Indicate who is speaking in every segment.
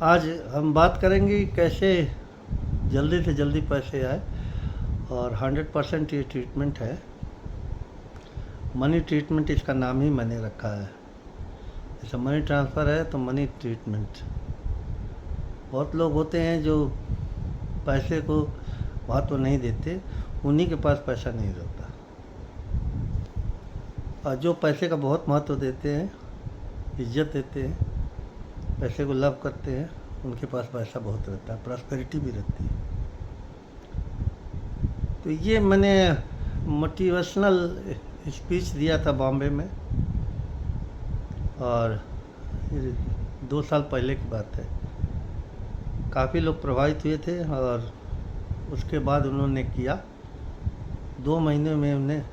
Speaker 1: आज हम बात करेंगे कि कैसे जल्दी से जल्दी पैसे आए। और 100% ये ट्रीटमेंट है। मनी ट्रीटमेंट इसका नाम ही मैंने रखा है। जैसे मनी ट्रांसफ़र है तो मनी ट्रीटमेंट। बहुत लोग होते हैं जो पैसे को महत्व नहीं देते, उन्हीं के पास पैसा नहीं रहता। और जो पैसे का बहुत महत्व देते हैं, इज्जत देते हैं, पैसे को लव करते हैं, उनके पास पैसा बहुत रहता है, प्रॉस्पेरिटी भी रहती है। तो ये मैंने मोटिवेशनल स्पीच दिया था बॉम्बे में, और ये 2 साल पहले की बात है। काफ़ी लोग प्रभावित हुए थे और उसके बाद उन्होंने किया। 2 महीने में उन्हें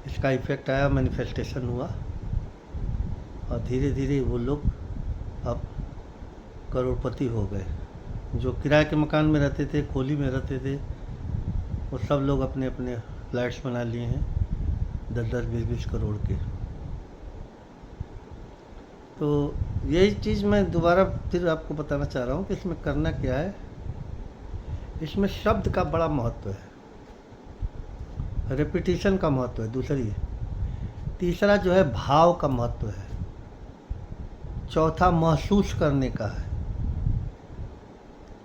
Speaker 1: इसका इफ़ेक्ट आया, मैनिफेस्टेशन हुआ, और धीरे धीरे वो लोग अब करोड़पति हो गए। जो किराए के मकान में रहते थे, कोली में रहते थे, वो सब लोग अपने अपने फ्लैट्स बना लिए हैं 10-10, 20-20 करोड़ के। तो यही चीज़ मैं दोबारा फिर आपको बताना चाह रहा हूँ कि इसमें करना क्या है। इसमें शब्द का बड़ा महत्व है, रेपिटिशन का महत्व है, दूसरी तीसरा जो है भाव का महत्व है, चौथा महसूस करने का है,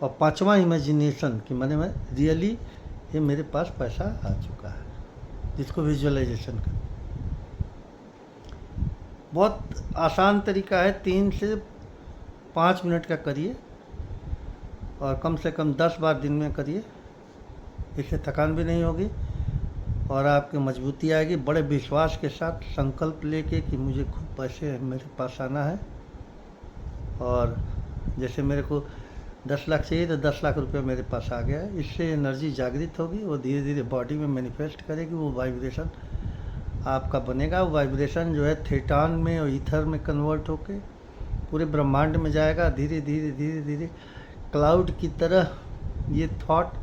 Speaker 1: और पांचवा इमेजिनेशन कि मैंने मैं रियली ये मेरे पास पैसा आ चुका है, जिसको विजुअलाइजेशन का। बहुत आसान तरीका है, 3 से 5 मिनट का करिए और कम से कम 10 बार दिन में करिए। इससे थकान भी नहीं होगी और आपकी मजबूती आएगी। बड़े विश्वास के साथ संकल्प लेके कि मुझे खूब पैसे मेरे पास आना है, और जैसे मेरे को 10 लाख चाहिए तो 10 लाख रुपये मेरे पास आ गया है। इससे एनर्जी जागृत होगी, वो धीरे धीरे बॉडी में मैनिफेस्ट करेगी, वो वाइब्रेशन आपका बनेगा। वो वाइब्रेशन जो है थेटान में और ईथर में कन्वर्ट होके पूरे ब्रह्मांड में जाएगा। धीरे धीरे धीरे धीरे क्लाउड की तरह ये थॉट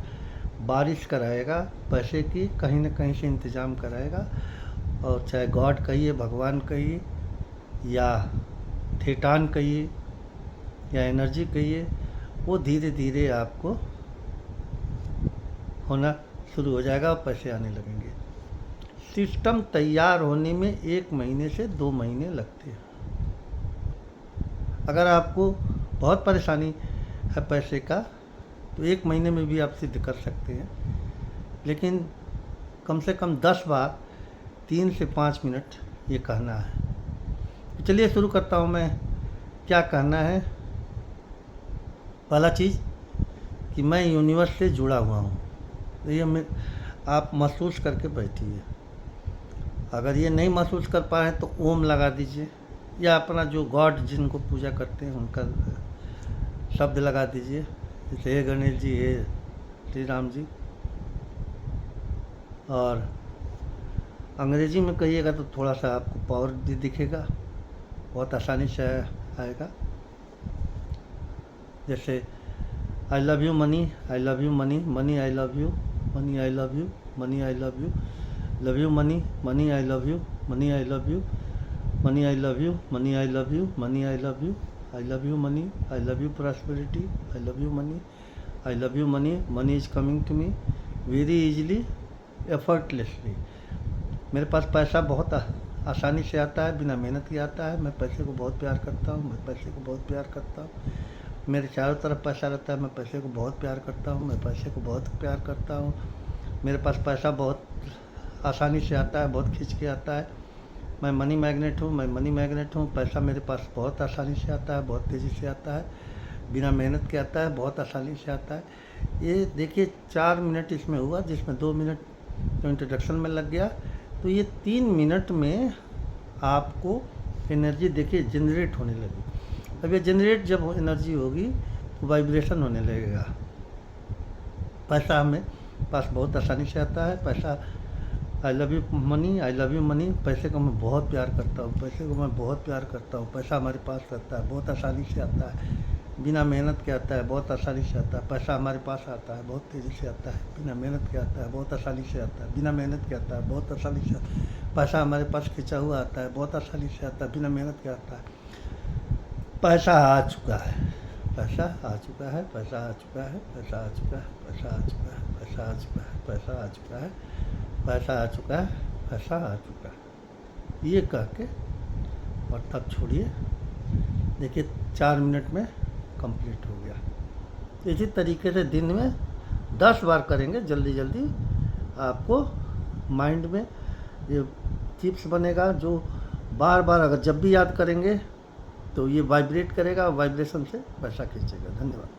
Speaker 1: बारिश कराएगा, पैसे की कहीं ना कहीं से इंतज़ाम कराएगा। और चाहे गॉड कहिए, भगवान कहिए, या थेटान कहिए, या एनर्जी कहिए, वो धीरे धीरे आपको होना शुरू हो जाएगा और पैसे आने लगेंगे। सिस्टम तैयार होने में 1 महीने से 2 महीने लगते हैं। अगर आपको बहुत परेशानी है पैसे का तो 1 महीने में भी आप सिद्ध कर सकते हैं, लेकिन कम से कम 10 बार 3 से 5 मिनट ये कहना है। तो चलिए शुरू करता हूँ मैं। क्या कहना है? पहला चीज़ कि मैं यूनिवर्स से जुड़ा हुआ हूँ। तो ये आप महसूस करके बैठिए। अगर ये नहीं महसूस कर पाए तो ओम लगा दीजिए, या अपना जो गॉड जिनको पूजा करते हैं उनका शब्द लगा दीजिए, जैसे हे गणेश जी, हे श्री राम जी। और अंग्रेजी में कहिएगा तो थोड़ा सा आपको पावर भी दिखेगा, बहुत आसानी से आएगा। जैसे I love you money, I love you money, money I love you, money I love you, money I love you, love you money, money I love you, money I love you, money I love you, money I love you, money I love you, I love you money, I love you prosperity, I love you money, I love you money, money is coming to me very easily, effortlessly. मेरे पास पैसा बहुत आसानी से आता है, बिना मेहनत के आता है। मैं पैसे को बहुत प्यार करता हूँ, मैं पैसे को बहुत प्यार करता हूँ। मेरे चारों तरफ पैसा रहता है, मैं पैसे को बहुत प्यार करता हूँ, मैं पैसे को बहुत प्यार करता हूँ। मेरे पास पैसा बहुत आसानी से आता है, बहुत खींच के आता है। मैं मनी मैग्नेट हूँ, मैं मनी मैग्नेट हूँ। पैसा मेरे पास बहुत आसानी से आता है, बहुत तेज़ी से आता है, बिना मेहनत के आता है, बहुत आसानी से आता है। ये देखिए 4 मिनट इसमें हुआ, जिसमें 2 मिनट तो इंट्रोडक्शन में लग गया। तो ये 3 मिनट में आपको एनर्जी देखिए जनरेट होने लगी। अब ये जनरेट जब एनर्जी होगी तो वाइब्रेशन होने लगेगा। पैसा हमें पास बहुत आसानी से आता है। पैसा आई love you money, I love you money. पैसे को मैं बहुत प्यार करता हूँ, पैसे को मैं बहुत प्यार करता हूँ। पैसा हमारे पास रहता है, बहुत आसानी से आता है, बिना मेहनत के आता है, बहुत आसानी से आता है। पैसा हमारे पास आता है, बहुत तेज़ी से आता है, बिना मेहनत के आता है, बहुत आसानी से आता है, बिना मेहनत के आता है, बहुत आसानी से आता है। पैसा हमारे पास खिंचा हुआ आता है, बहुत आसानी से आता है, बिना मेहनत के आता है। पैसा आ चुका है, पैसा आ चुका है, पैसा आ चुका है, पैसा आ चुका है, पैसा आ चुका है, पैसा आ चुका है, पैसा आ चुका है, पैसा आ चुका है, पैसा आ चुका है, ये कह के और तब छोड़िए। देखिए 4 मिनट में कंप्लीट हो गया। इसी तरीके से दिन में 10 बार करेंगे, जल्दी जल्दी आपको माइंड में ये चिप्स बनेगा, जो बार बार अगर जब भी याद करेंगे तो ये वाइब्रेट करेगा, वाइब्रेशन से पैसा खींचेगा। धन्यवाद।